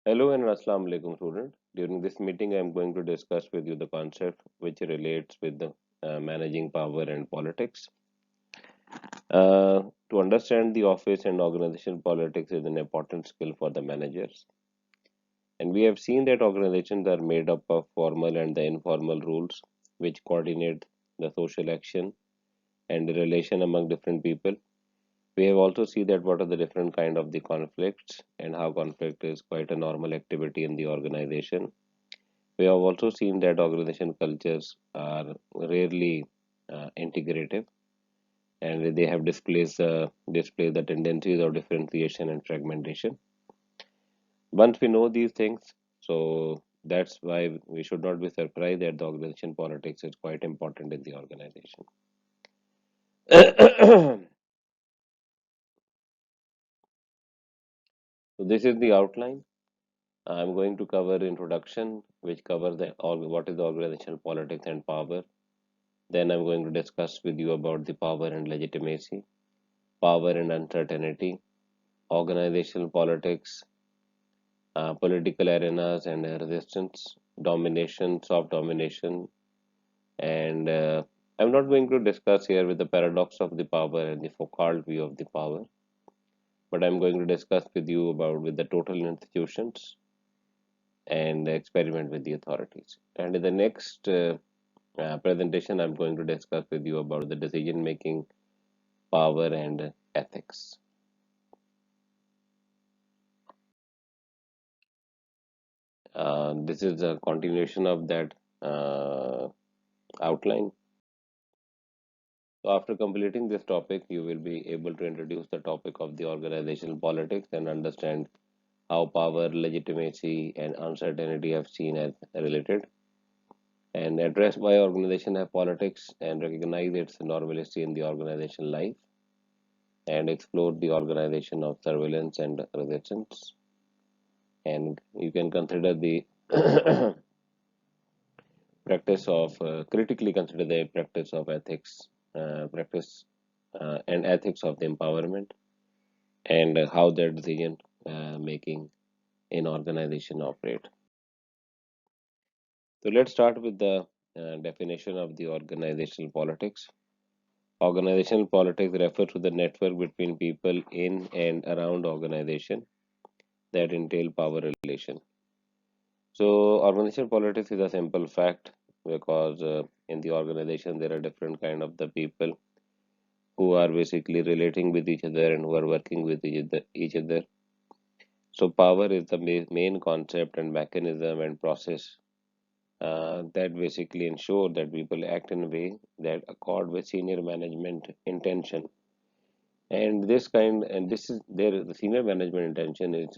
Hello and Assalamu alaikum student. During this meeting, I am going to discuss with you the concept which relates with the managing power and politics. Uh, to understand the office and organization politics is an important skill for the managers. And we have seen that organizations are made up of formal and the informal rules which coordinate the social action and the relation among different people. We have also seen that what are the different kind of the conflicts and how conflict is quite a normal activity in the organization. We have also seen that organization cultures are rarely integrative and they have display the tendencies of differentiation and fragmentation. Once we know these things, so that's why we should not be surprised that the organization politics is quite important in the organization. So this is the outline. I'm going to cover introduction, which covers what is the organizational politics and power. Then I'm going to discuss with you about the power and legitimacy, power and uncertainty, organizational politics, political arenas and resistance, domination, soft domination, and I'm not going to discuss here with the paradox of the power and the Foucault view of the power, but I'm going to discuss with you about with the total institutions and experiment with the authorities. And in the next presentation, I'm going to discuss with you about the decision making, power, and ethics. This is a continuation of that uh, outline. So after completing this topic, you will be able to introduce the topic of the organizational politics and understand how power, legitimacy, and uncertainty have seen as related, and address why organization have politics and recognize its normalcy in the organization life, and explore the organization of surveillance and resistance. And you can consider the practice of critically consider the practice of ethics, practice and ethics of the empowerment and how their decision making in organization operate. So let's start with the definition of the organizational politics. Organizational politics refers to the network between people in and around organization that entail power relation. So organizational politics is a simple fact because in the organization there are different kind of the people who are basically relating with each other and who are working with each other. So power is the main concept and mechanism and process that basically ensure that people act in a way that accord with senior management intention. And this is there the senior management intention is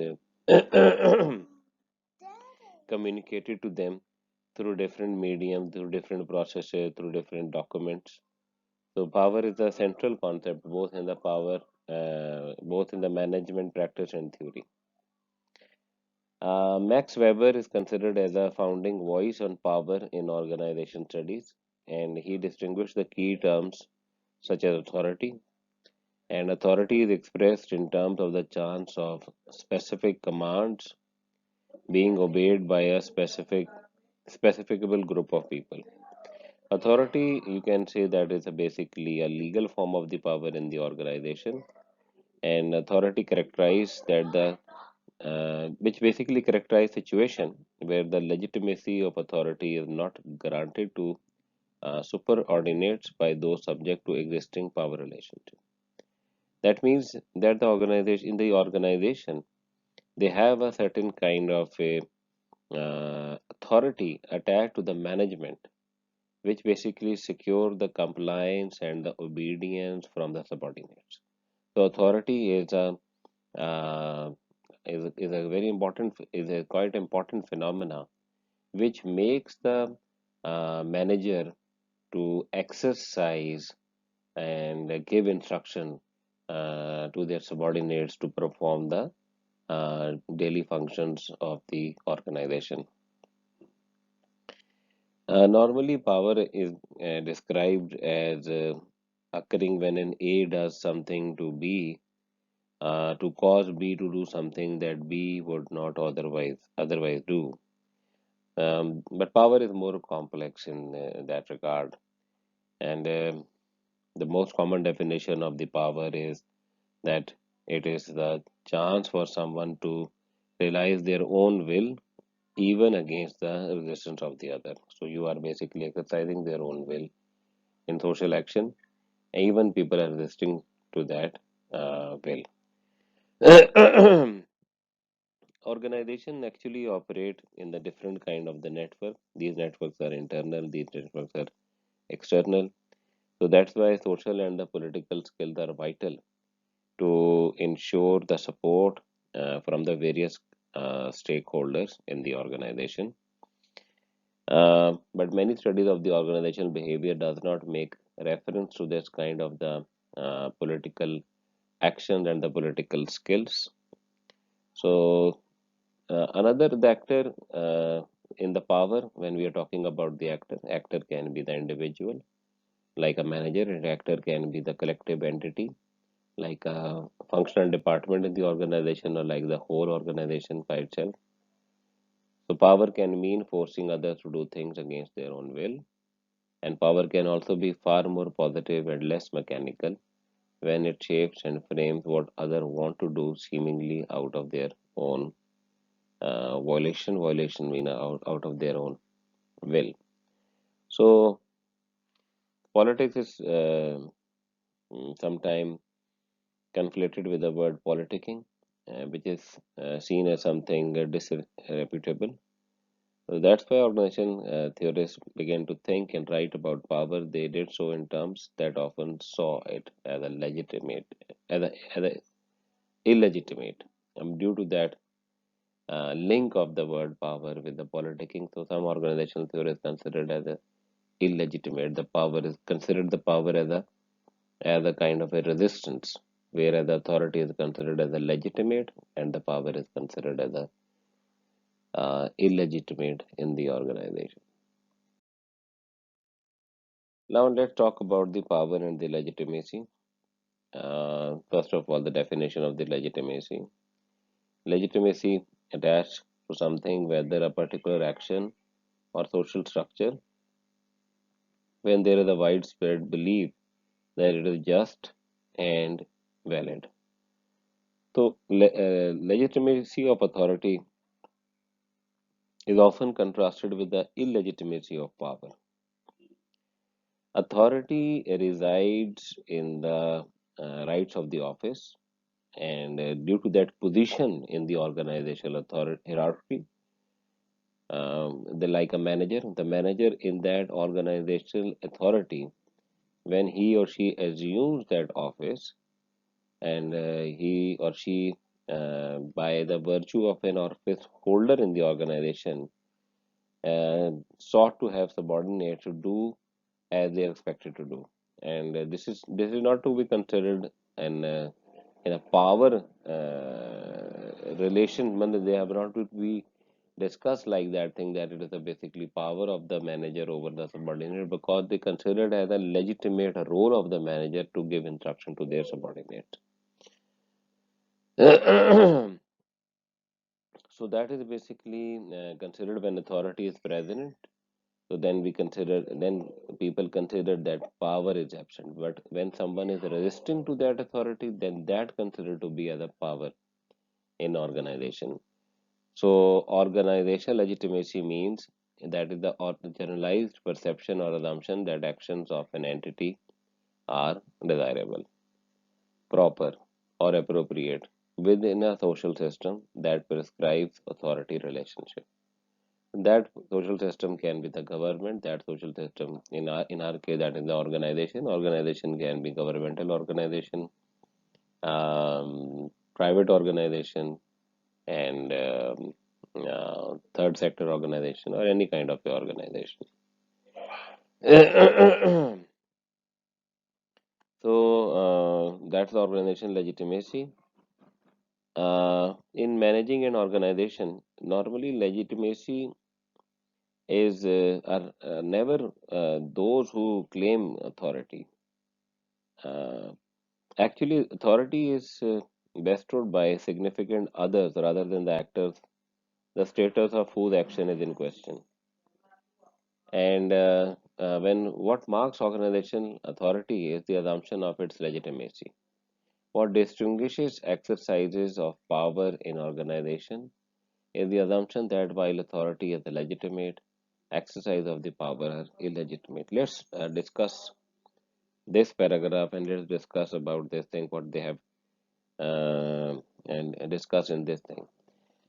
communicated to them through different medium, through different processes, through different documents. So power is a central concept both in the management practice and theory. Max Weber is considered as a founding voice on power in organization studies, and he distinguished the key terms such as authority. And authority is expressed in terms of the chance of specific commands being obeyed by a specificable group of people. Authority, you can say that is basically a legal form of the power in the organization, and authority characterize that the which basically characterize situation where the legitimacy of authority is not granted to superordinates by those subject to existing power relationship. That means that the organization they have a certain kind of a authority attached to the management, which basically secure the compliance and the obedience from the subordinates. So authority uh, is a very important is a quite important phenomena which makes the manager to exercise and give instruction to their subordinates to perform the daily functions of the organization. Normally, power is described as occurring when an A does something to B to cause B to do something that B would not otherwise do. But power is more complex in that regard, and the most common definition of the power is that it is the chance for someone to realize their own will even against the resistance of the other. So you are basically exercising their own will in social action, even people are resisting to that will. Organization actually operate in the different kind of the network. These networks are internal, these networks are external. So that's why social and the political skills are vital to ensure the support from the various stakeholders in the organization. But many studies of the organizational behavior does not make reference to this kind of the political action and the political skills. So another the actor in the power, when we are talking about the actor can be the individual like a manager, and actor can be the collective entity like a functional department in the organization or like the whole organization by itself. So power can mean forcing others to do things against their own will, and power can also be far more positive and less mechanical when it shapes and frames what others want to do seemingly out of their own violation mean out of their own will. So politics is sometimes conflated with the word politicking, which is seen as something disreputable. So that's why organization theorists began to think and write about power. They did so in terms that often saw it as a as a illegitimate. Due to that link of the word power with the politicking, so some organizational theorists considered as a illegitimate. The power is considered the power as a kind of a resistance, whereas the authority is considered as a legitimate, and the power is considered as a illegitimate in the organization. Now let's talk about the power and the legitimacy. First of all, the definition of the legitimacy. Legitimacy attached to something, whether a particular action or social structure, when there is a widespread belief that it is just and valid. So, legitimacy of authority is often contrasted with the illegitimacy of power. Authority resides in the rights of the office, and due to that position in the organizational authority hierarchy, like a manager, the manager in that organizational authority, when he or she assumes that office, and he or she, by the virtue of an office holder in the organization, sought to have subordinates to do as they are expected to do, and this is not to be considered an in a power relation. They have not to be discussed like that thing that it is a basically power of the manager over the subordinate, because they considered as a legitimate role of the manager to give instruction to their subordinate. So that is basically considered when authority is present. So then people consider that power is absent. But when someone is resisting to that authority, then that considered to be as a power in organization. So organizational legitimacy means that is the generalized perception or assumption that actions of an entity are desirable, proper, or appropriate within a social system that prescribes authority relationship. That social system can be the government. That social system, in our case, that is the organization can be governmental organization, private organization, and third sector organization, or any kind of organization. So that's the organization legitimacy. In managing an organization, normally legitimacy is are never those who claim authority. Uh, Actually, authority is bestowed by significant others rather than the actors, the status of whose action is in question. And when what marks organizational authority is the assumption of its legitimacy. What distinguishes exercises of power in organization is the assumption that while authority is legitimate, exercise of the power are illegitimate. Let's discuss this paragraph and let's discuss about this thing what they have uh, and discuss in this thing.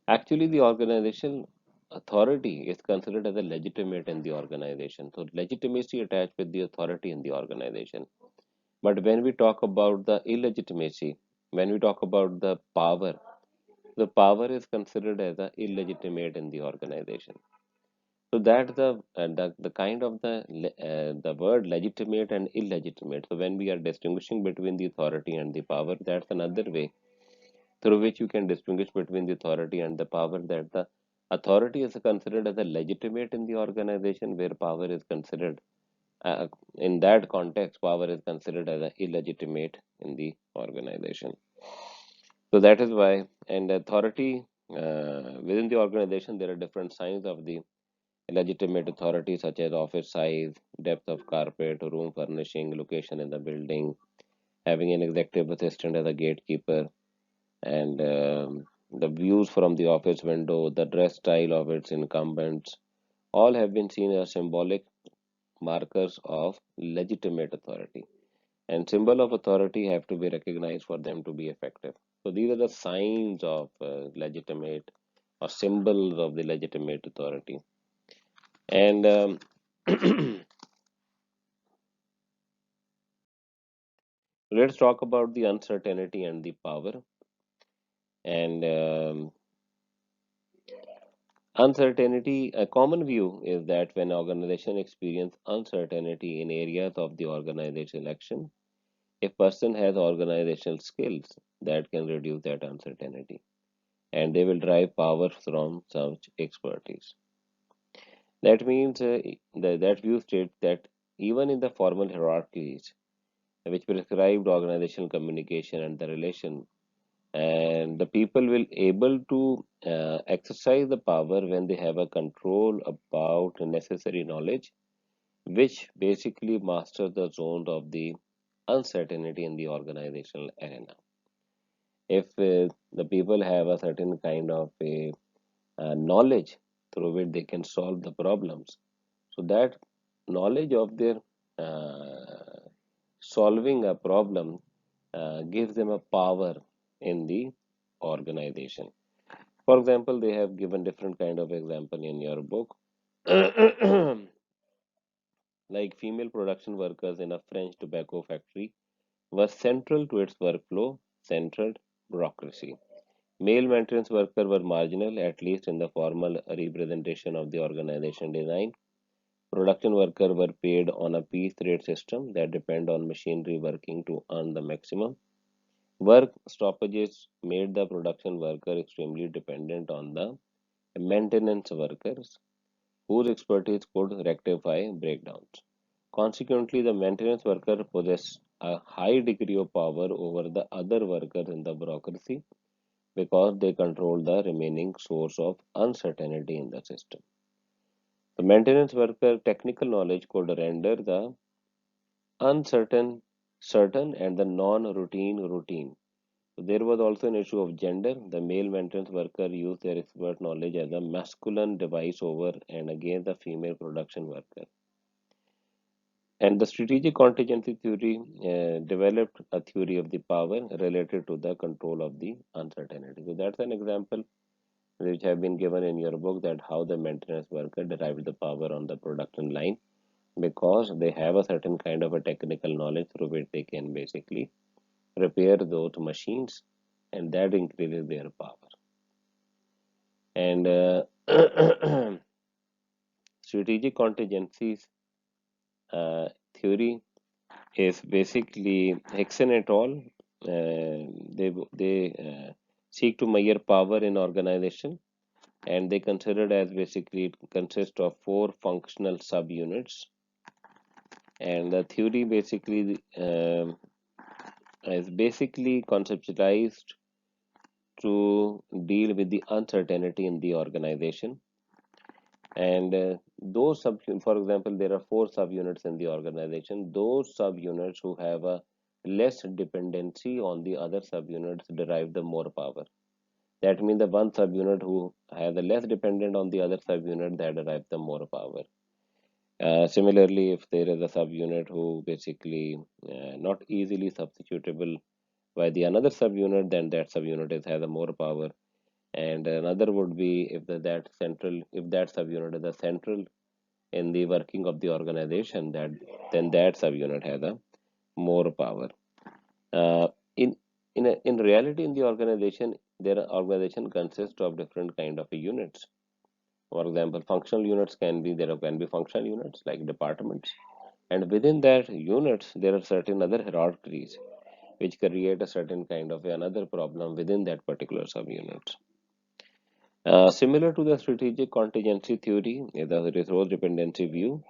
Actually, the organization authority is considered as a legitimate in the organization. So legitimacy attached with the authority in the organization. But when we talk about the illegitimacy, when we talk about the power is considered as a illegitimate in the organization. So that the kind of the word legitimate and illegitimate. So when we are distinguishing between the authority and the power, that's another way through which you can distinguish between the authority and the power. That the authority is considered as a legitimate in the organization, where power is considered in that context, power is considered as a illegitimate in the organization. So that is why, and authority within the organization, there are different signs of the legitimate authority, such as office size, depth of carpet, room furnishing, location in the building, having an executive assistant as a gatekeeper, and the views from the office window, the dress style of its incumbents, all have been seen as symbolic markers of legitimate authority. And symbol of authority have to be recognized for them to be effective. So these are the signs of legitimate or symbols of the legitimate authority. And let's talk about the uncertainty and the power. And uncertainty, a common view is that when organization experience uncertainty in areas of the organizational action, a person has organizational skills that can reduce that uncertainty, and they will drive power from such expertise. That means that view states that even in the formal hierarchies, which prescribed organizational communication and the relation, and the people will able to exercise the power when they have a control about necessary knowledge, which basically masters the zones of the uncertainty in the organizational arena. If the people have a certain kind of a knowledge through which they can solve the problems, so that knowledge of their uh, solving a problem gives them a power in the organization. For example, they have given different kind of example in your book, like female production workers in a French tobacco factory were central to its workflow, centered bureaucracy. Male maintenance workers were marginal, at least in the formal representation of the organization design. Production workers were paid on a piece rate system that depend on machinery working to earn the maximum. Work stoppages made the production worker extremely dependent on the maintenance workers, whose expertise could rectify breakdowns. Consequently, the maintenance worker possessed a high degree of power over the other workers in the bureaucracy because they controlled the remaining source of uncertainty in the system. The maintenance worker technical knowledge could render the uncertain certain and the non-routine routine. So there was also an issue of gender. The male maintenance worker used their expert knowledge as a masculine device over and against the female production worker. And the strategic contingency theory developed a theory of the power related to the control of the uncertainty. So that's an example which have been given in your book, that how the maintenance worker derived the power on the production line, because they have a certain kind of a technical knowledge through which they can basically repair those machines, and that increases their power. And strategic contingencies theory is basically Hickson et al. They seek to measure power in organization, and they considered as basically it consists of four functional subunits. And the theory basically is basically conceptualized. to deal with the uncertainty in the organization. And those sub, for example, there are four subunits in the organization. Those subunits who have a less dependency on the other subunits derive the more power. That means the one subunit who has a less dependent on the other subunit, that derives the more power. Similarly, if there is a subunit who basically not easily substitutable by the another subunit, then that subunit has a more power. And another would be if if that subunit is a central in the working of the organization, that then that subunit has a more power. Uh, in in reality, in the organization, their organization consists of different kind of units. For example, functional units can be there can be functional units like departments, and within that units there are certain other hierarchies which create a certain kind of another problem within that particular subunit. Similar to the strategic contingency theory is the resource dependency view,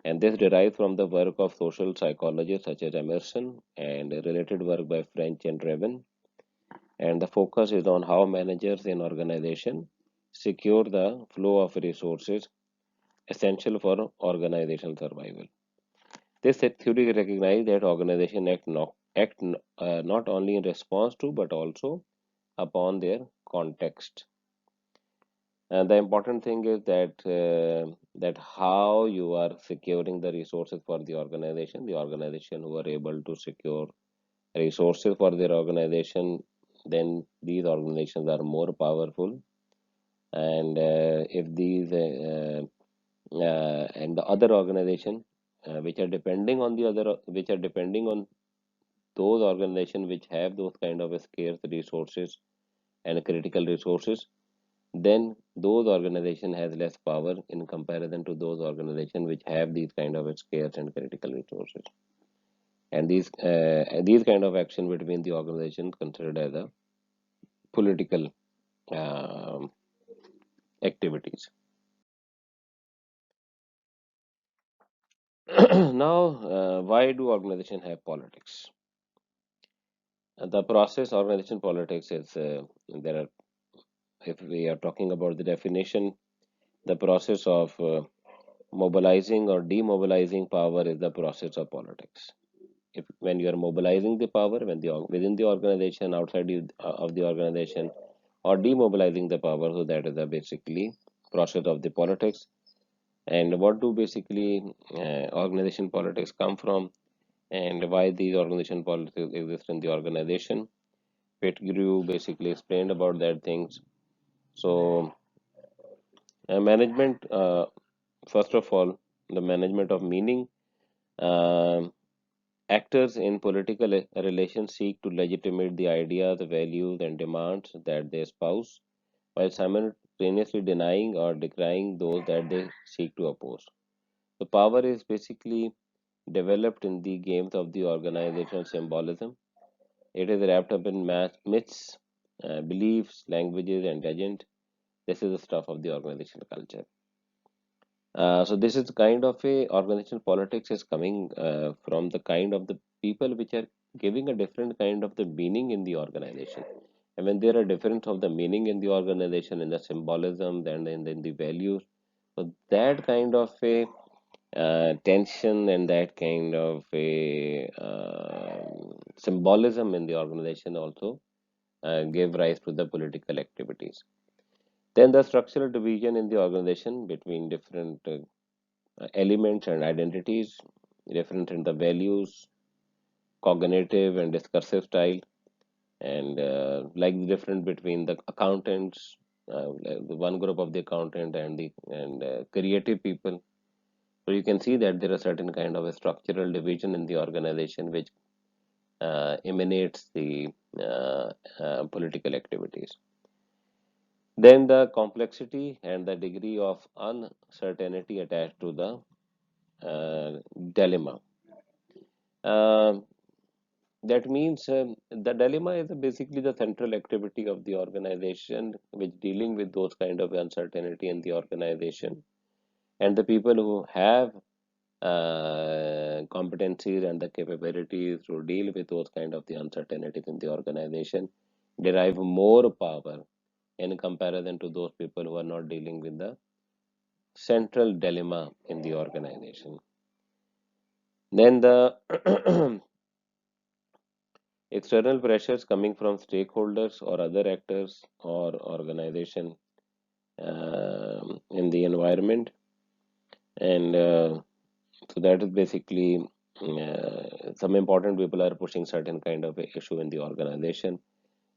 and this derives from the work of social psychologists such as Emerson and related work by French and Raven. And the focus is on how managers in organization secure the flow of resources essential for organizational survival. This theory recognizes that organizations not only in response to but also upon their context. And the important thing is that how you are securing the resources for the organization who are able to secure resources for their organization, then these organizations are more powerful. And if these and the other organization which are depending on which are depending on those organizations which have those kind of scarce resources and critical resources, then those organization has less power in comparison to those organizations which have these kind of scarce and critical resources. And these kind of action between the organization considered as a political um activities. Now, why do organization have politics? The process organization politics is there are, if we are talking about the definition, the process of mobilizing or demobilizing power is the process of politics. If when you are mobilizing the power, when within the organization, outside of the organization, or demobilizing the power, so that is the basically process of the politics. And what do basically organization politics come from, and why these organization politics exist in the organization? Pettigrew basically explained about that things. So management, first of all, the management of meaning. um Actors in political relations seek to legitimate the ideas, values, and demands that they espouse, while simultaneously denying or decrying those that they seek to oppose. The power is basically developed in the games of the organizational symbolism. It is wrapped up in myths, beliefs, languages, and legend. This is the stuff of the organizational culture. So this is kind of a organizational politics is coming from the kind of the people which are giving a different kind of the meaning in the organization. And when there are difference of the meaning in the organization, in the symbolism, then in the values, so that kind of a tension and that kind of a symbolism in the organization also give rise to the political activities. Then the structural division in the organization between different elements and identities, different in the values, cognitive and discursive style, and like the difference between the accountants, like the one group of the accountant and the and creative people. So you can see that there are certain kind of a structural division in the organization which emanates the political activities. Then the complexity and the degree of uncertainty attached to the dilemma. Um that means the dilemma is basically the central activity of the organization, which dealing with those kind of uncertainty in the organization, and the people who have competencies and the capabilities to deal with those kind of the uncertainties in the organization derive more power in comparison to those people who are not dealing with the central dilemma in the organization. Then the external pressures coming from stakeholders or other actors or organization in the environment, and so that is basically some important people are pushing certain kind of a issue in the organization,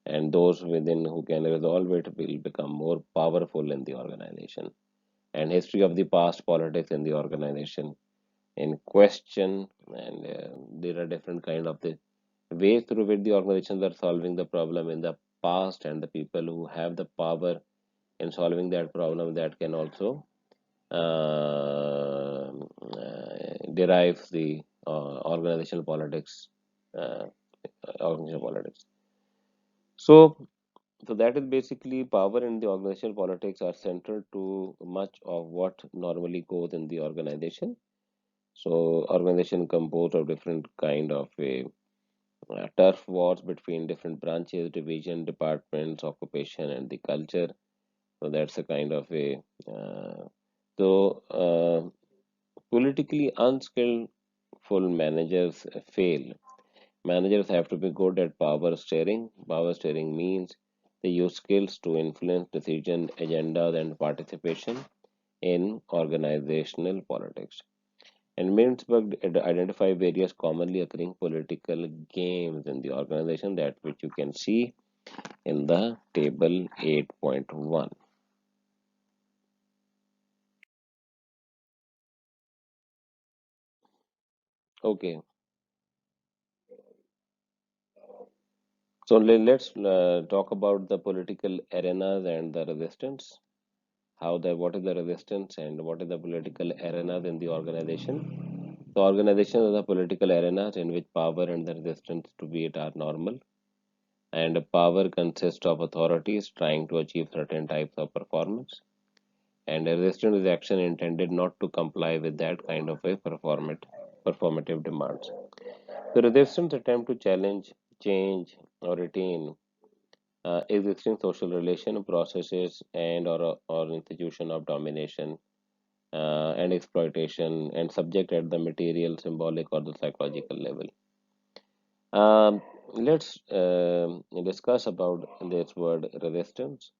and those within who can resolve it will become more powerful in the organization. And history of the past politics in the organization in question, and there are different kind of the ways through which the organizations are solving the problem in the past, and the people who have the power in solving that problem that can also uh, derive the organizational politics, uh, organizational politics. So, so that is basically power and the organizational politics are central to much of what normally goes in the organization. So, organization composed of different kind of a turf wars between different branches, division, departments, occupation, and the culture. So that's a kind of a so politically unskillful managers fail. Managers have to be good at power steering. Power steering means they use skills to influence decision, agendas, and participation in organizational politics. And Mintzberg identify various commonly occurring political games in the organization, that which you can see in the table 8.1. Okay, so let's talk about the political arenas and the resistance. How the what is the resistance and what is the political arenas in the organization? The organizations are the political arenas in which power and the resistance to be it are normal. And power consists of authorities trying to achieve certain types of performance, and a resistance is action intended not to comply with that kind of a performative demands. The resistance attempt to challenge, change, or retain existing social relation processes and or institution of domination and exploitation, and subject at the material, symbolic, or the psychological level. Let's discuss about this word resistance.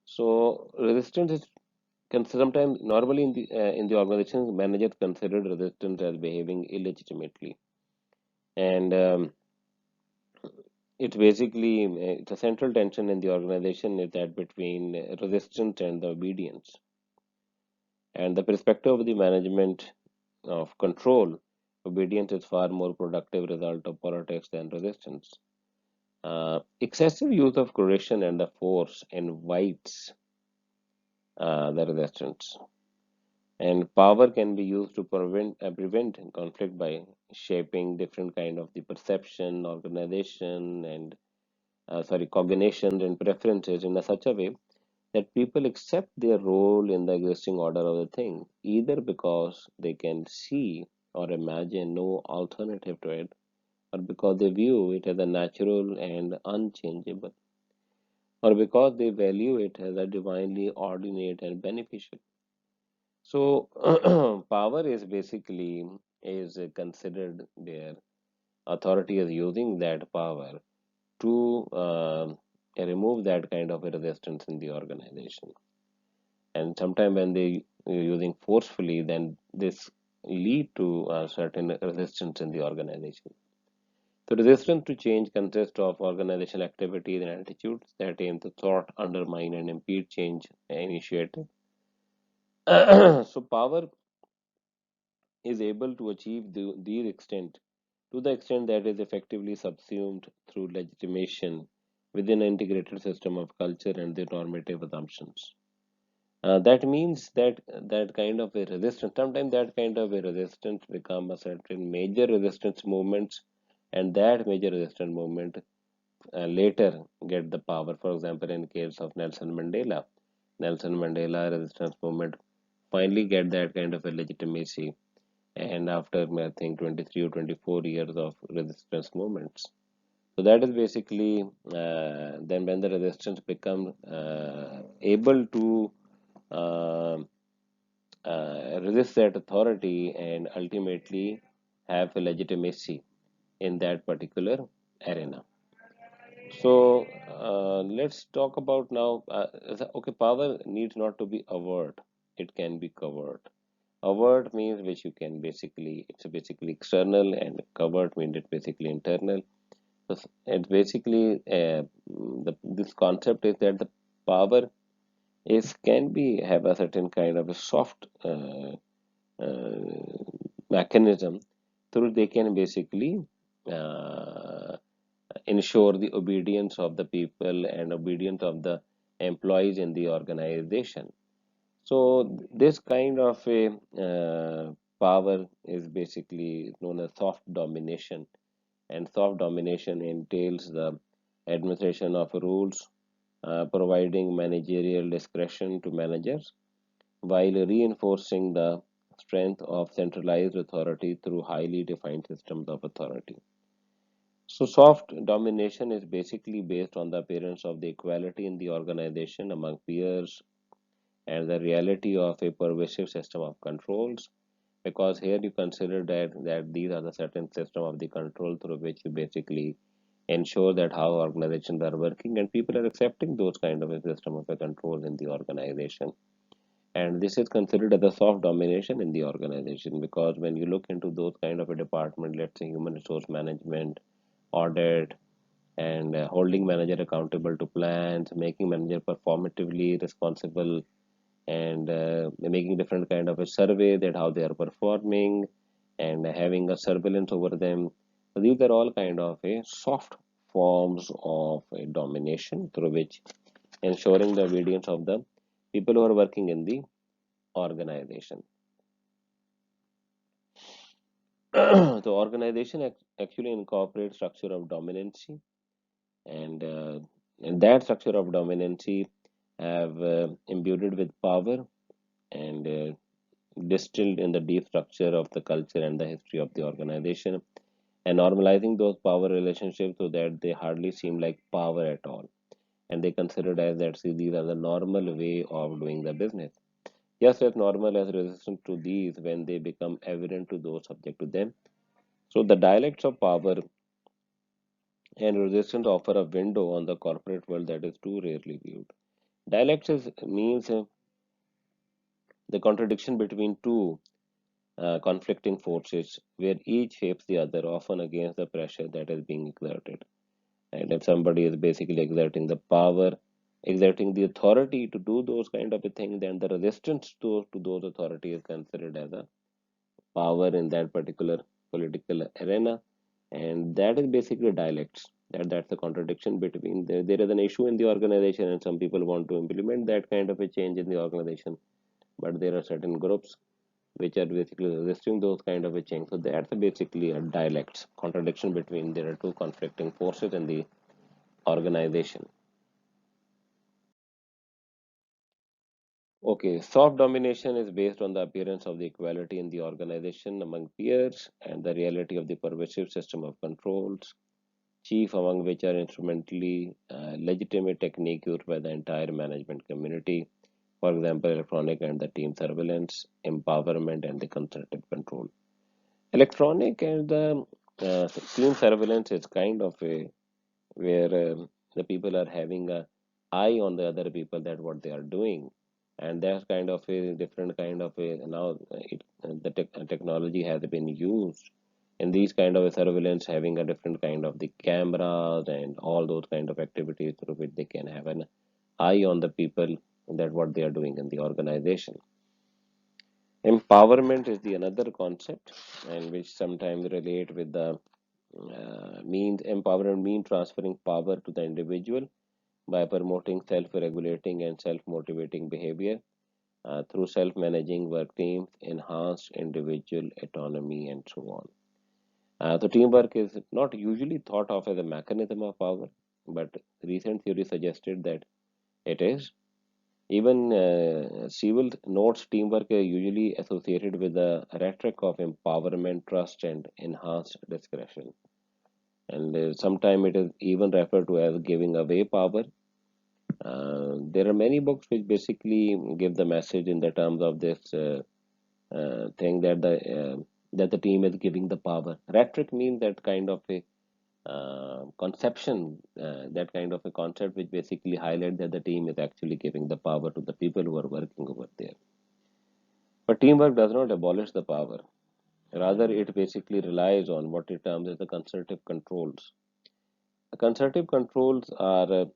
So resistance is can sometimes normally in the organizations managers considered resistance as behaving illegitimately, and it's basically it's a central tension in the organization is that between resistance and the obedience, and the perspective of the management of control. Obedience is far more productive result of politics than resistance. Excessive use of coercion and the force invites the resistance, and power can be used to prevent conflict by shaping different kind of the perception, organization, and cognitions and preferences in a such a way that people accept their role in the existing order of the thing, either because they can see or imagine no alternative to it, or because they view it as a natural and unchangeable, or because they value it as a divinely ordinate and beneficial. So power is basically is considered their authority is using that power to remove that kind of a resistance in the organization. And sometimes when they using forcefully, then this lead to a certain resistance in the organization. So resistance to change consists of organizational activities and attitudes that aim to thwart, undermine, and impede change initiative. So power is able to achieve these extent to the extent that is effectively subsumed through legitimation within an integrated system of culture and the normative assumptions. That means that that kind of a resistance, sometimes that kind of a resistance become a certain major resistance movements, and that major resistance movement later get the power. For example, in case of Nelson Mandela resistance movement finally get that kind of a legitimacy, and after I think 23 or 24 years of resistance movements. So that is basically then when the resistance become able to uh, resist that authority and ultimately have a legitimacy in that particular arena. So let's talk about now. Okay, power needs not to be overt; it can be covered. Overt means which you can basically, it's basically external, and covert means it's basically internal. So it's basically this concept is that the power is can be have a certain kind of a soft uh, mechanism through they can basically uh, ensure the obedience of the people and obedience of the employees in the organization. So this kind of a power is basically known as soft domination, and soft domination entails the administration of rules, providing managerial discretion to managers while reinforcing the strength of centralized authority through highly defined systems of authority. So, soft domination is basically based on the appearance of the equality in the organization among peers and the reality of a pervasive system of controls. Because here you consider that these are the certain system of the control through which you basically ensure that how organizations are working and people are accepting those kind of a system of a control in the organization. And this is considered as a soft domination in the organization because when you look into those kind of a department, let's say human resource management, audit, and holding manager accountable to plans, making manager performatively responsible, and making different kind of a survey that how they are performing, and having a surveillance over them. So these are all kind of a soft forms of a domination through which ensuring the obedience of the people who are working in the organization. The organization actually incorporates structure of dominancy, and that structure of dominancy have imbued with power and distilled in the deep structure of the culture and the history of the organization, and normalizing those power relationships so that they hardly seem like power at all, and they considered as that see these are the normal way of doing the business, just as normal as resistance to these when they become evident to those subject to them. So the dialects of power and resistance offer a window on the corporate world that is too rarely viewed. Dialects means the contradiction between two conflicting forces where each shapes the other, often against the pressure that is being exerted. And if somebody is basically exerting the power, exerting the authority to do those kind of a thing, then the resistance to those authority is considered as a power in that particular political arena, and that is basically dialects. That's the contradiction between there is an issue in the organization, and some people want to implement that kind of a change in the organization, but there are certain groups which are basically resisting those kind of a change. So that's basically a dialects contradiction between there are two conflicting forces in the organization. Okay, soft domination is based on the appearance of the equality in the organization among peers and the reality of the pervasive system of controls, chief among which are instrumentally legitimate technique used by the entire management community. For example, electronic and the team surveillance, empowerment, and the constructive control. Electronic and the team surveillance is kind of a where the people are having a eye on the other people that what they are doing, and that's kind of a different kind of a now technology has been used in these kind of a surveillance, having a different kind of the cameras and all those kind of activities through which they can have an eye on the people that what they are doing in the organization. Empowerment is the another concept, and which sometimes relate with the means empowerment mean transferring power to the individual by promoting self-regulating and self-motivating behavior through self-managing work teams, enhanced individual autonomy, and so on. So teamwork is not usually thought of as a mechanism of power, but recent theory suggested that it is. Even civil notes teamwork are usually associated with the rhetoric of empowerment, trust, and enhanced discretion. and sometimes it is even referred to as giving away power. There are many books which basically give the message in the terms of this thing that the team is giving the power. Rhetoric means that kind of a conception, that kind of a concept which basically highlight that the team is actually giving the power to the people who are working over there. But teamwork does not abolish the power. Rather, it basically relies on what it terms as the concerted controls. The concerted controls are a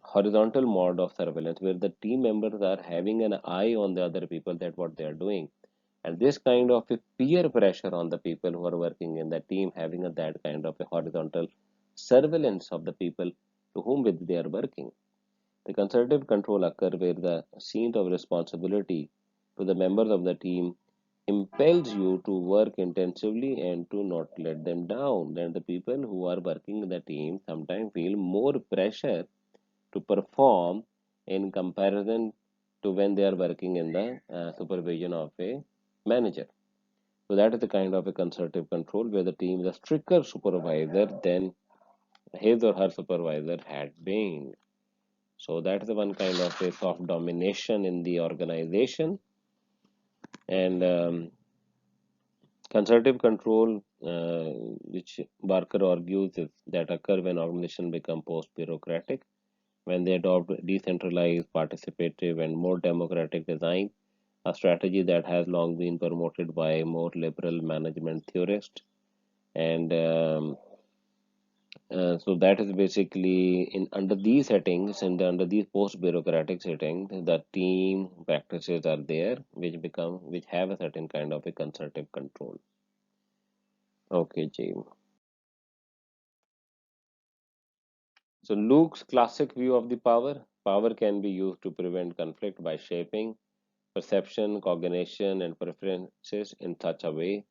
horizontal mode of surveillance where the team members are having an eye on the other people that what they are doing. And this kind of a peer pressure on the people who are working in the team, having that kind of a horizontal surveillance of the people to whom with they are working. The concerted control occur where the sense of responsibility to the members of the team impels you to work intensively and to not let them down. Then the people who are working in the team sometimes feel more pressure to perform in comparison to when they are working in the supervision of a manager. So that is the kind of a concerted control where the team is a stricter supervisor than his or her supervisor had been. So that's the one kind of a soft domination in the organization. And concerted control, which Barker argues, is that occur when organizations become post-bureaucratic, when they adopt decentralized, participative, and more democratic design, a strategy that has long been promoted by more liberal management theorists. And so that is basically in under these settings and under these post-bureaucratic settings, the team practices are there, which have a certain kind of a concerted control. Okay, Jim. So Luke's classic view of the power. Power can be used to prevent conflict by shaping perception, cognition, and preferences in such a way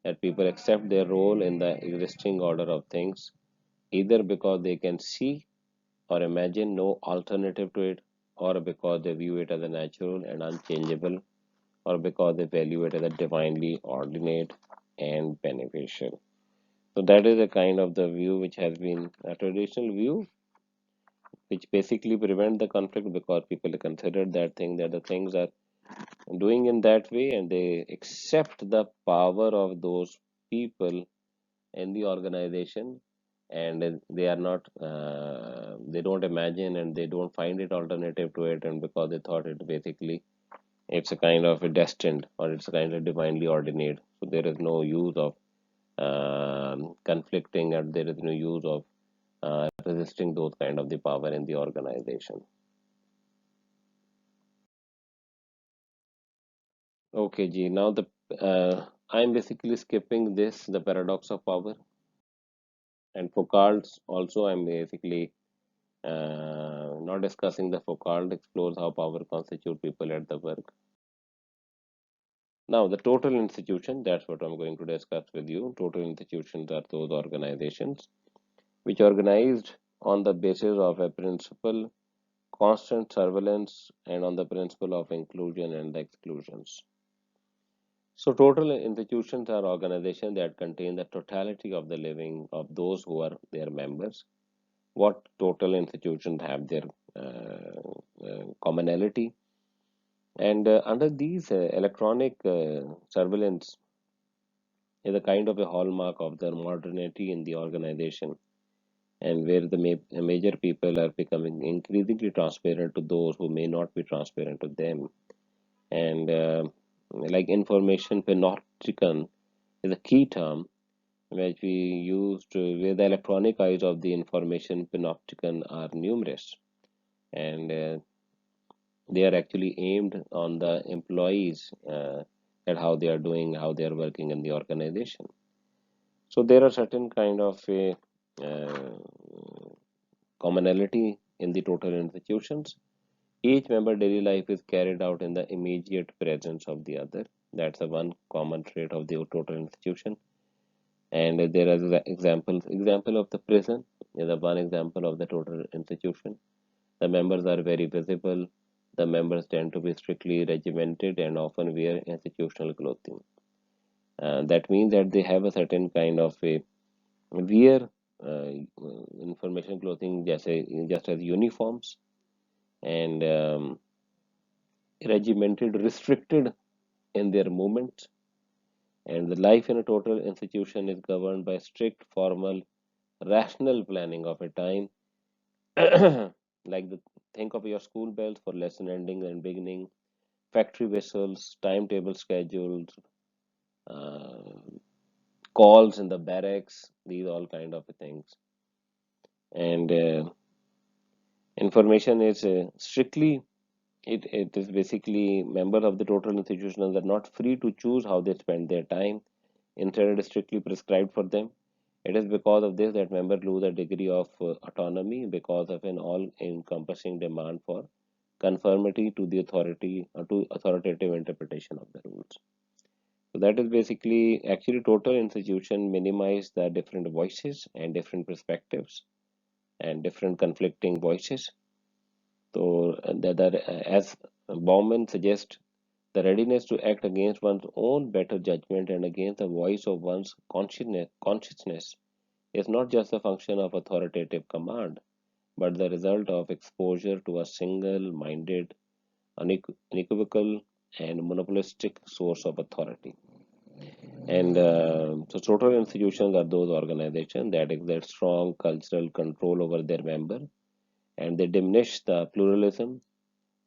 that people accept their role in the existing order of things, either because they can see or imagine no alternative to it, or because they view it as a natural and unchangeable, or because they value it as a divinely ordinate and beneficial. So that is a kind of the view which has been a traditional view, which basically prevent the conflict because people consider that thing that the things are doing in that way, and they accept the power of those people in the organization, and they are not they don't imagine and they don't find it alternative to it, and because they thought it basically it's a kind of a destined or it's a kind of divinely ordinate, so there is no use of conflicting, and there is no use of resisting those kind of the power in the organization. Okay, G. Now the I'm basically skipping this, the paradox of power, and Foucault's also. I'm basically not discussing the Foucault explores how power constitutes people at the work. Now, the total institution, that's what I'm going to discuss with you. Total institutions are those organizations which are organized on the basis of a principle, constant surveillance, and on the principle of inclusion and the exclusions. So, total institutions are organizations that contain the totality of the living of those who are their members. What total institutions have their commonality? And under these, electronic surveillance is a kind of a hallmark of the modernity in the organization, and where the major people are becoming increasingly transparent to those who may not be transparent to them. And like information panopticon is a key term which we use to where the electronic eyes of the information panopticon are numerous, and they are actually aimed on the employees at how they are doing, how they are working in the organization. So there are certain kind of a uh, commonality in the total institutions. Each member daily life is carried out in the immediate presence of the other. That's the one common trait of the total institution. And there are example of the prison is the one example of the total institution. The members are very visible. The members tend to be strictly regimented and often wear institutional clothing. That means that they have a certain kind of a wear information clothing just as uniforms and regimented, restricted in their movements. And the life in a total institution is governed by strict, formal, rational planning of a time. Like think of your school bells for lesson ending and beginning, factory whistles, timetable schedules, uh, calls in the barracks, these all kind of things. And information is strictly it is basically members of the total institutions are not free to choose how they spend their time. Instead, it is strictly prescribed for them. It is because of this that members lose a degree of autonomy because of an all-encompassing demand for conformity to the authority or to authoritative interpretation of the rules. So that is basically actually total institution minimize the different voices and different perspectives and different conflicting voices. So as Bauman suggests, the readiness to act against one's own better judgment and against the voice of one's consciousness is not just a function of authoritative command, but the result of exposure to a single minded, unequivocal, and monopolistic source of authority. And so, total institutions are those organizations that exert strong cultural control over their member, and they diminish the pluralism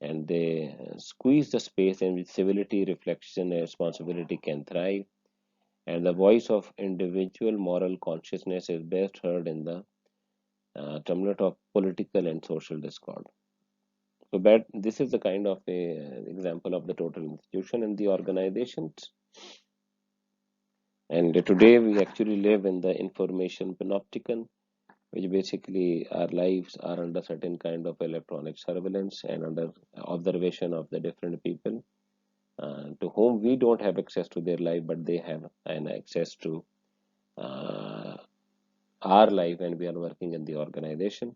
and they squeeze the space in which civility, reflection, and responsibility can thrive. And the voice of individual moral consciousness is best heard in the tumult of political and social discord. So that this is the kind of a example of the total institution and the organizations. And today we actually live in the information panopticon, which basically our lives are under certain kind of electronic surveillance and under observation of the different people to whom we don't have access to their life, but they have an access to uh, our life, and we are working in the organization.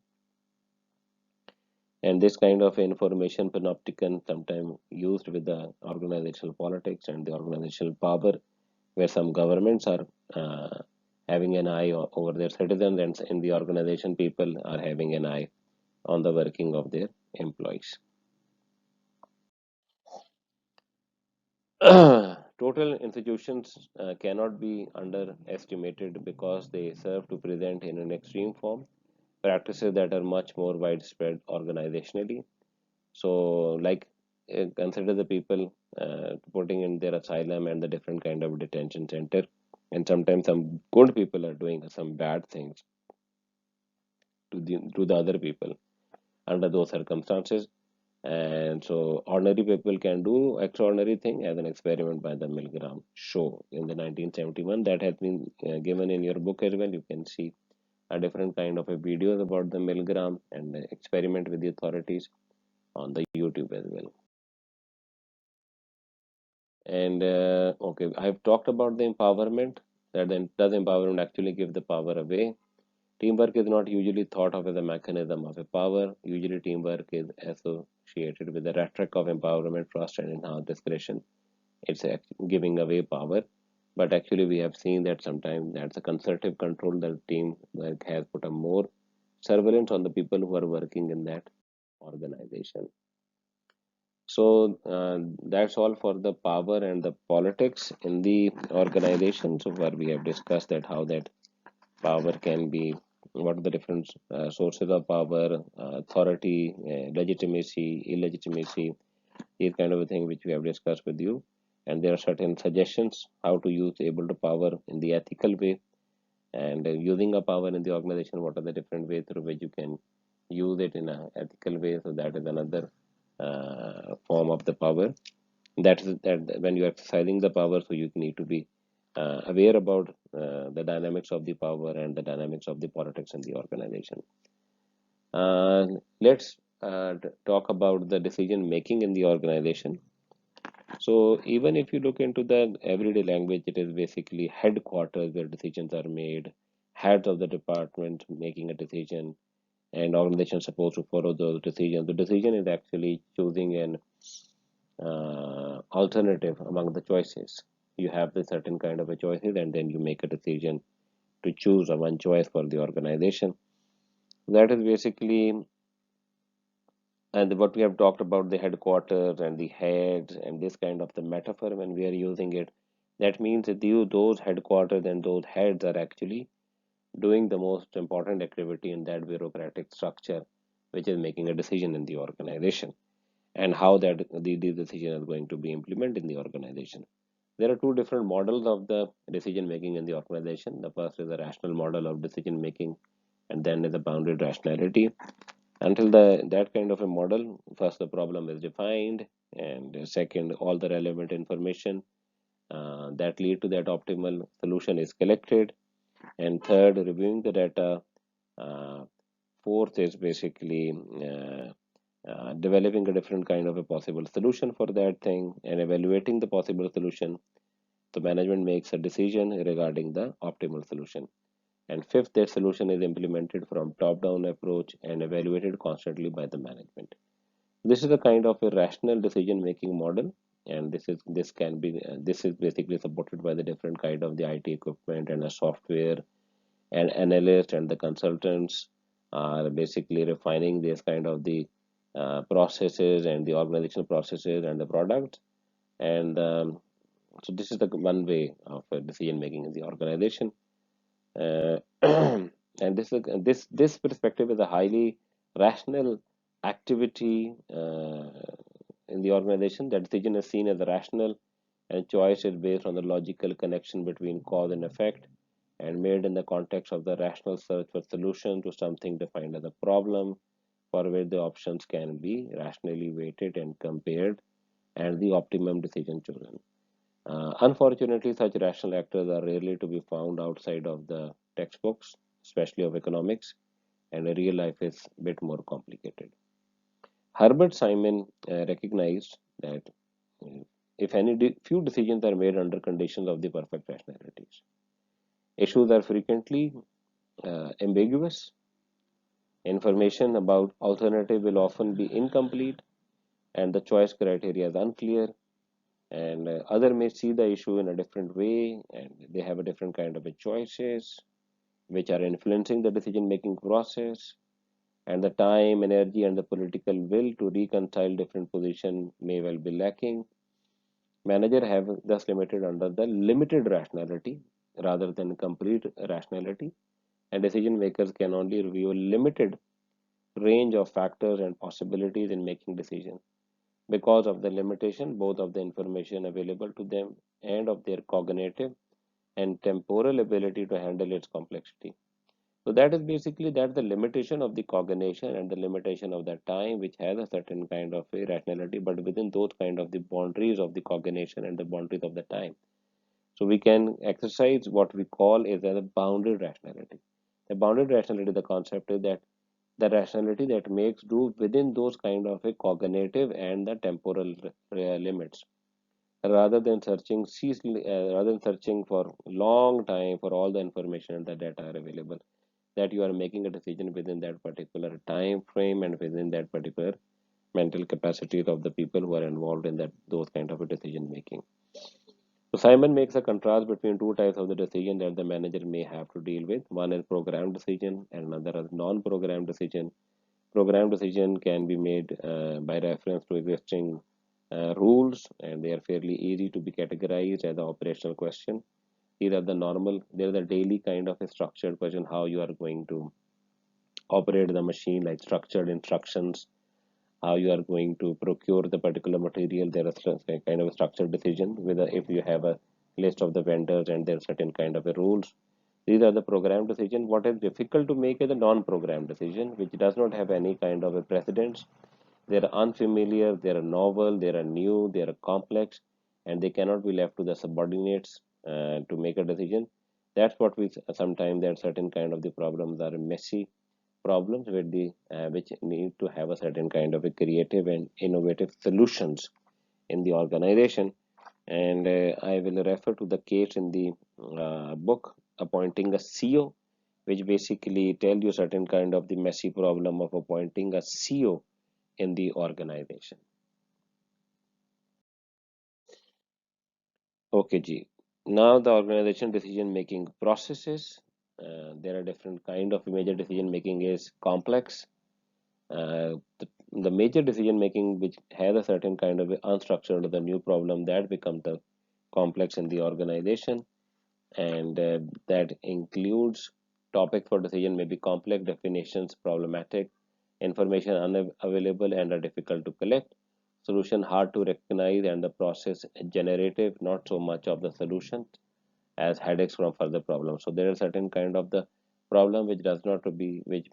And this kind of information panopticon sometimes used with the organizational politics and the organizational power, where some governments are having an eye over their citizens, and in the organization, people are having an eye on the working of their employees. Total institutions cannot be underestimated because they serve to present in an extreme form practices that are much more widespread organizationally. So, like consider the people putting in their asylum and the different kind of detention center, and sometimes some good people are doing some bad things to the other people under those circumstances. And so ordinary people can do extraordinary thing as an experiment by the Milgram show in the 1971 that has been given in your book as well. You can see a different kind of a videos about the Milgram and the experiment with the authorities on the YouTube as well. And okay, I've talked about the empowerment. That then does empowerment actually give the power away? Teamwork is not usually thought of as a mechanism of a power. Usually, teamwork is associated with the rhetoric of empowerment, trust, and enhanced discretion. It's giving away power, but actually, we have seen that sometimes that's a concerted control that teamwork has put a more surveillance on the people who are working in that organization. So that's all for the power and the politics in the organization. So far, we have discussed that how that power can be, what are the different sources of power, authority, legitimacy, illegitimacy, these kind of a thing which we have discussed with you. And there are certain suggestions how to use able to power in the ethical way, and using a power in the organization. What are the different ways through which you can use it in an ethical way? So that is another form of the power. That is that when you are exercising the power, so you need to be aware about the dynamics of the power and the dynamics of the politics in the organization. Uh, let's talk about the decision making in the organization. So even if you look into the everyday language, it is basically headquarters where decisions are made, heads of the department making a decision, and organization supposed to follow those decisions. The decision is actually choosing an alternative among the choices. You have the certain kind of a choices, and then you make a decision to choose a one choice for the organization. That is basically, and what we have talked about the headquarters and the heads and this kind of the metaphor when we are using it. That means that those headquarters and those heads are actually doing the most important activity in that bureaucratic structure, which is making a decision in the organization and how the decision is going to be implemented in the organization. There are two different models of the decision making in the organization. The first is the rational model of decision making, and then is the bounded rationality. Until that kind of a model, first the problem is defined, and second, all the relevant information that lead to that optimal solution is collected, and third, reviewing the data. Uh, Fourth is basically developing a different kind of a possible solution for that thing and evaluating the possible solution. The management makes a decision regarding the optimal solution. And fifth, that solution is implemented from top-down approach and evaluated constantly by the management. This is a kind of a rational decision-making model, and this is basically supported by the different kind of the IT equipment and the software and analysts and the consultants are basically refining this kind of the processes and the organizational processes and the product. And so this is the one way of decision making in the organization. uh, and this perspective is a highly rational activity in the organization. That decision is seen as rational, and choice is based on the logical connection between cause and effect, and made in the context of the rational search for solution to something defined as a problem, for which the options can be rationally weighted and compared, and the optimum decision chosen. Unfortunately, such rational actors are rarely to be found outside of the textbooks, especially of economics, and real life is a bit more complicated. Herbert Simon recognized that uh, if few decisions are made under conditions of the perfect rationalities, issues are frequently ambiguous, information about alternative will often be incomplete, and the choice criteria is unclear, and other may see the issue in a different way, and they have a different kind of a choices which are influencing the decision making process, and the time, energy, and the political will to reconcile different positions may well be lacking. Manager have thus limited under the limited rationality rather than complete rationality, and decision makers can only review a limited range of factors and possibilities in making decisions because of the limitation both of the information available to them and of their cognitive and temporal ability to handle its complexity. So that is basically that the limitation of the cognition and the limitation of the time, which has a certain kind of a rationality, but within those kind of the boundaries of the cognition and the boundaries of the time. So we can exercise what we call is as a bounded rationality. The bounded rationality, the concept is that the rationality that makes do within those kind of a cognitive and the temporal limits, rather than searching for long time for all the information and the data are available, that you are making a decision within that particular time frame and within that particular mental capacities of the people who are involved in that those kind of a decision making. So Simon makes a contrast between two types of the decision that the manager may have to deal with. One is programmed decision and another is non-programmed decision. Programmed decision can be made by reference to existing rules, and they are fairly easy to be categorized as an operational question. These are the normal, they're the daily kind of a structured question, how you are going to operate the machine, like structured instructions, how you are going to procure the particular material. There is a kind of a structured decision whether if you have a list of the vendors and there are certain kind of a rules. These are the program decision. What is difficult to make is a non-program decision, which does not have any kind of a precedence. They are unfamiliar, they are novel, they are new, they are complex, and they cannot be left to the subordinates to make a decision. That's what we sometimes that certain kind of the problems are messy problems with the which need to have a certain kind of a creative and innovative solutions in the organization. And I will refer to the case in the book appointing a CEO, which basically tell you certain kind of the messy problem of appointing a CEO in the organization. Okay, G. Now the organization decision making processes. there are different kind of major decision making is complex. The major decision making which has a certain kind of unstructured or the new problem that becomes the complex in the organization, and that includes topic for decision may be complex, definitions problematic, information unavailable and are difficult to collect, solution hard to recognize, and the process generative, not so much of the solution as headaches from further problems. So there are certain kind of the problem which does not to be which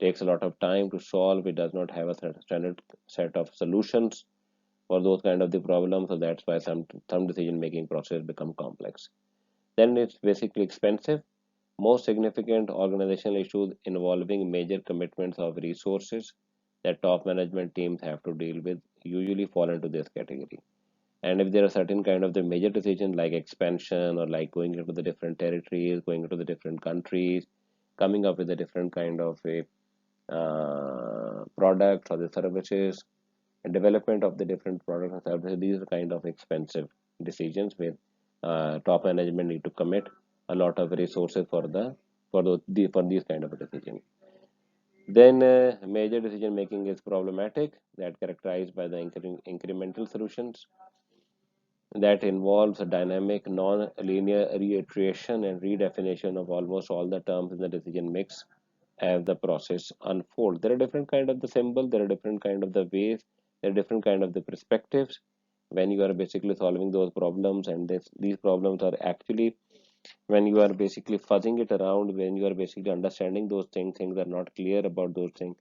takes a lot of time to solve. It does not have a standard set of solutions for those kind of the problems. So that's why some decision making process become complex. Then it's basically expensive. Most significant organizational issues involving major commitments of resources that top management teams have to deal with usually fall into this category. And if there are certain kind of the major decisions like expansion or like going into the different territories, going into the different countries, coming up with a different kind of a products or the services, and development of the different products and services, these are kind of expensive decisions where top management need to commit a lot of resources for for these kind of decisions. Then major decision making is problematic, that characterized by the incremental solutions that involves a dynamic non-linear reiteration and redefinition of almost all the terms in the decision mix as the process unfolds. There are different kind of the symbol, there are different kind of the ways, there are different kind of the perspectives when you are basically solving those problems, and these problems are actually when you are basically fuzzing it around, when you are basically understanding those things are not clear about those things.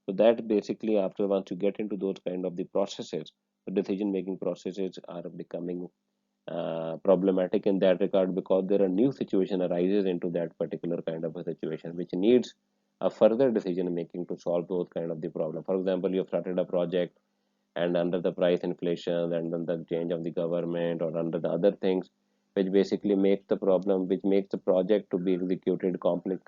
So that basically after once you get into those kind of the processes, the decision making processes are becoming problematic in that regard, because there are new situation arises into that particular kind of a situation which needs a further decision making to solve those kind of the problem. For example, you have started a project, and under the price inflation and then the change of the government or under the other things which basically makes the problem, which makes the project to be executed complex.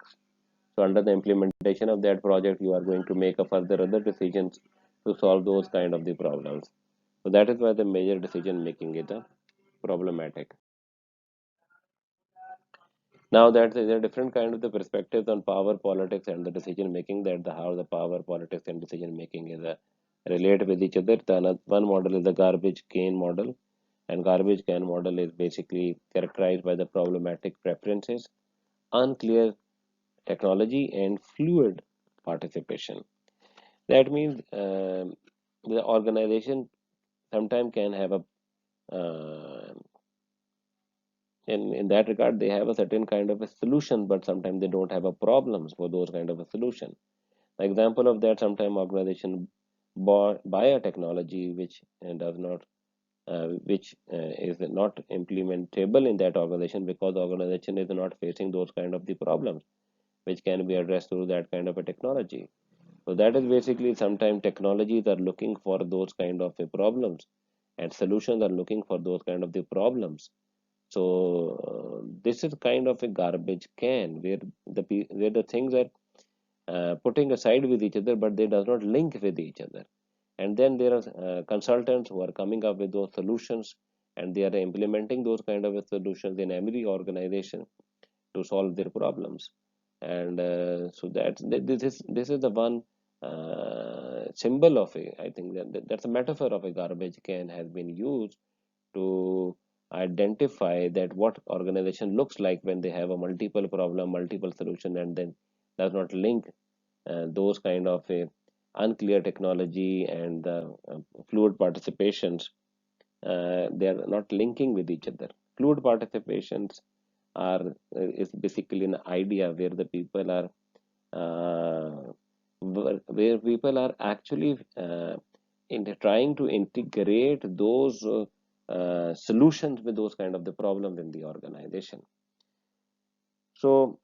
So under the implementation of that project, you are going to make a further other decisions to solve those kind of the problems. So that is why the major decision making is a problematic. Now that there are different kind of the perspectives on power, politics, and the decision making, that the how the power, politics, and decision making is relate with each other. The one model is the garbage can model, and garbage can model is basically characterized by the problematic preferences, unclear technology, and fluid participation. That means the organization sometimes can have a in that regard they have a certain kind of a solution, but sometimes they don't have a problems for those kind of a solution. An example of that, sometimes organization buy a technology which does not is not implementable in that organization, because the organization is not facing those kind of the problems which can be addressed through that kind of a technology. So that is basically sometimes technologies are looking for those kind of a problems, and solutions are looking for those kind of the problems. So this is kind of a garbage can where where the things are putting aside with each other, but they does not link with each other. And then there are consultants who are coming up with those solutions, and they are implementing those kind of solutions in every organization to solve their problems. And so this is the one symbol of a, I think that's a metaphor of a garbage can has been used to identify that what organization looks like when they have a multiple problem, multiple solution, and then does not link those kind of a unclear technology and the fluid participations. They are not linking with each other. Fluid participations are is basically an idea where the people are where people are actually in trying to integrate those solutions with those kind of the problems in the organization. So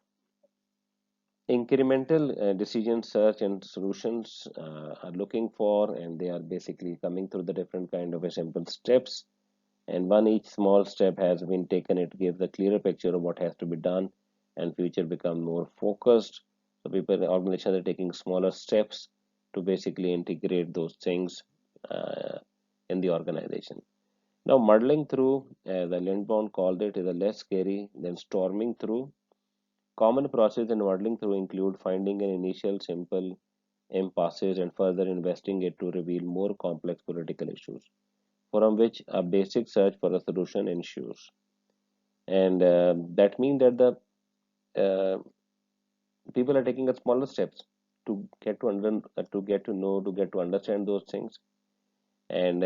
incremental decision search and solutions are looking for, and they are basically coming through the different kind of a simple steps, and one each small step has been taken, it gives a clearer picture of what has to be done, and future become more focused. So people, organizations are taking smaller steps to basically integrate those things in the organization. Now, muddling through, as the Lindbaum called it, is a less scary than storming through. Common process in muddling through include finding an initial simple impasses and further investing it to reveal more complex political issues, from which a basic search for a solution ensues. And that means that the uh, people are taking a smaller steps to get to know, to get to understand those things, and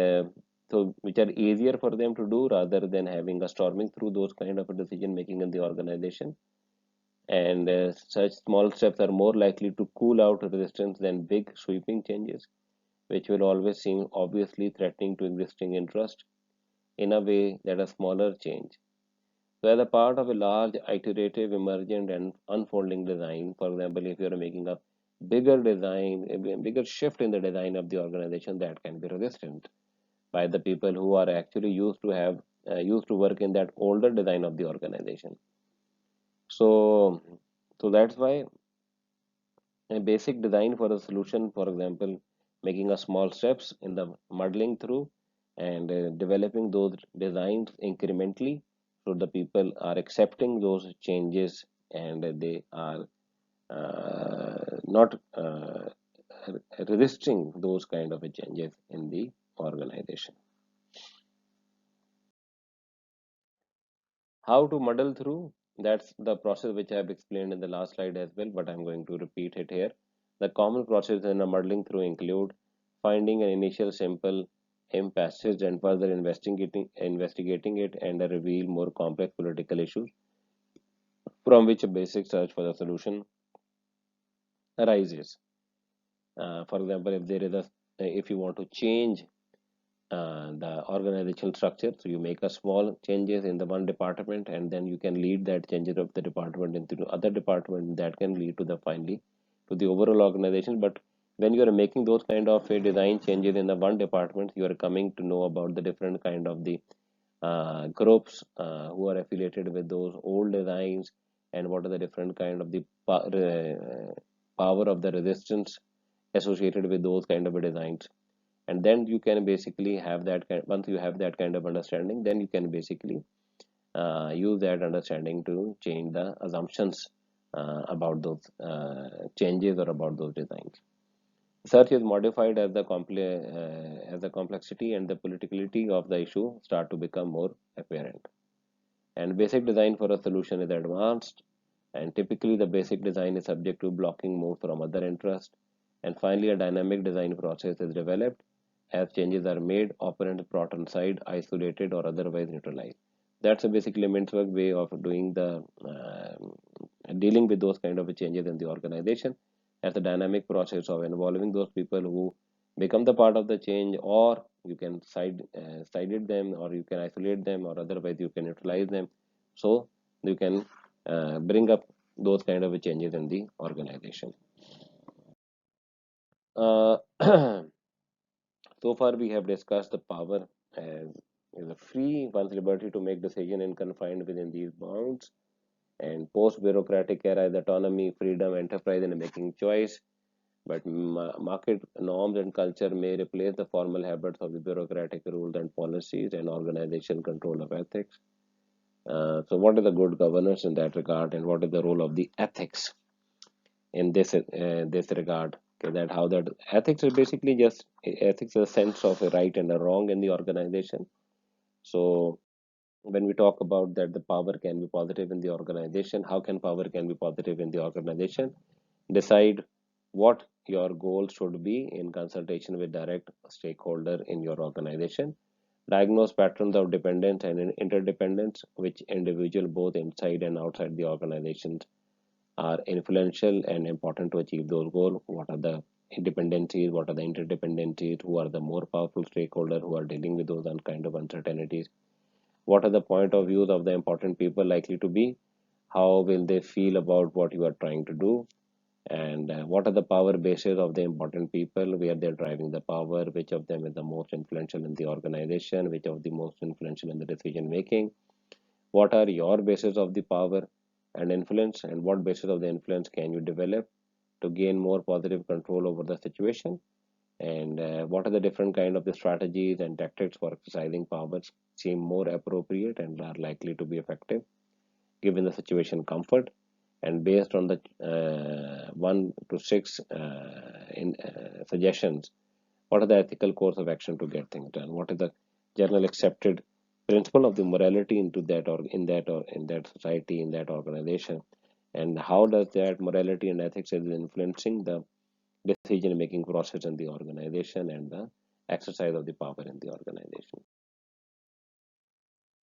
so which are easier for them to do rather than having a storming through those kind of a decision making in the organization. And such small steps are more likely to cool out resistance than big sweeping changes, which will always seem obviously threatening to existing interest in a way that a smaller change. So, as a part of a large, iterative, emergent, and unfolding design, for example, if you're making a bigger design, a bigger shift in the design of the organization, that can be resistant by the people who are actually used to work in that older design of the organization. So, so that's why a basic design for a solution, for example, making a small steps in the modeling through and developing those designs incrementally, so the people are accepting those changes and they are not resisting those kind of changes in the organization. How to muddle through? That's the process which I have explained in the last slide as well, but I'm going to repeat it here. The common process in a muddling through include finding an initial simple impassage and further investigating it and reveal more complex political issues, from which a basic search for the solution arises. For example, if you want to change the organizational structure. So you make a small changes in the one department, and then you can lead that changes of the department into the other department. That can lead to the finally to the overall organization. But when you are making those kind of design changes in the one department, you are coming to know about the different kind of the groups who are affiliated with those old designs, and what are the different kind of the power of the resistance associated with those kind of designs. And then you can basically have that kind, once you have that kind of understanding, then you can basically use that understanding to change the assumptions about those changes or about those designs. Search is modified as the complexity and the politicality of the issue start to become more apparent. And basic design for a solution is advanced, and typically the basic design is subject to blocking moves from other interests. And finally, a dynamic design process is developed. As changes are made, opponents brought on side, isolated, or otherwise neutralized. That's a basically Mintzberg way of doing the dealing with those kind of changes in the organization, as a dynamic process of involving those people who become the part of the change, or you can sided them, or you can isolate them, or otherwise you can neutralize them. So you can bring up those kind of changes in the organization. Uh, So far, we have discussed the power as is a free one's liberty to make decision and confined within these bounds, and post-bureaucratic era is autonomy, freedom, enterprise, and making choice. But market norms and culture may replace the formal habits of the bureaucratic rules and policies and organization control of ethics. So, what is the good governance in that regard, and what is the role of the ethics in this regard? Okay, that how that ethics is basically just ethics is a sense of a right and a wrong in the organization. So when we talk about that the power can be positive in the organization, how can power can be positive in the organization? Decide what your goal should be in consultation with direct stakeholder in your organization. Diagnose patterns of dependence and interdependence which individual both inside and outside the organization are influential and important to achieve those goals. What are the dependencies? What are the interdependencies? Who are the more powerful stakeholders who are dealing with those kind of uncertainties? What are the point of views of the important people likely to be? How will they feel about what you are trying to do? And what are the power bases of the important people, where they're driving the power? Which of them is the most influential in the organization? Which of the most influential in the decision making? What are your bases of the power and influence, and what basis of the influence can you develop to gain more positive control over the situation? and what are the different kind of the strategies and tactics for exercising powers seem more appropriate and are likely to be effective given the situation comfort, and based on the 1 to 6 in suggestions, what are the ethical course of action to get things done? What is the general accepted principle of the morality into that or in that society, in that organization, and how does that morality and ethics is influencing the decision making process in the organization and the exercise of the power in the organization?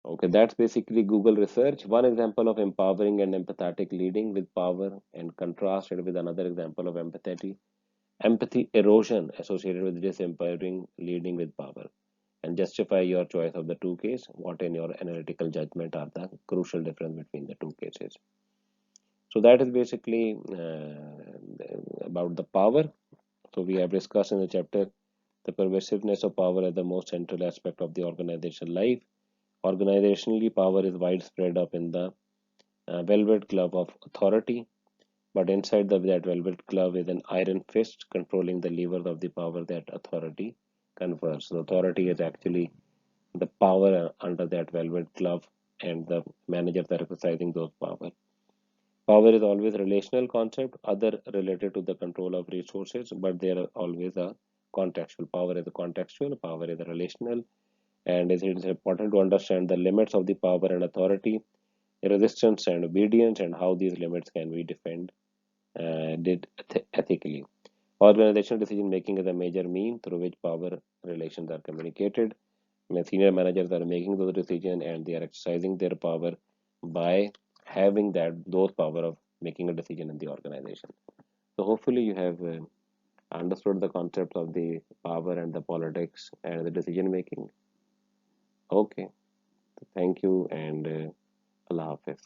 Okay, that's basically Google research. One example of empowering and empathetic leading with power, and contrasted with another example of empathy erosion associated with disempowering leading with power. And justify your choice of the two cases. What in your analytical judgment are the crucial difference between the two cases? So that is basically about the power. So we have discussed in the chapter the pervasiveness of power as the most central aspect of the organizational life. Organizationally, power is widespread up in the velvet glove of authority, but inside that velvet glove is an iron fist controlling the levers of the power that authority confers. So authority is actually the power under that velvet glove, and the managers are exercising those power. Power is always a relational concept, other related to the control of resources, but there are always a contextual. Power is a contextual, power is a relational, and it is important to understand the limits of the power and authority, resistance and obedience, and how these limits can be defined did ethically. Organizational decision making is a major mean through which power relations are communicated. Senior managers are making those decisions and they are exercising their power by having those power of making a decision in the organization. So hopefully you have understood the concepts of the power and the politics and the decision making. Okay, thank you and Allah Hafiz.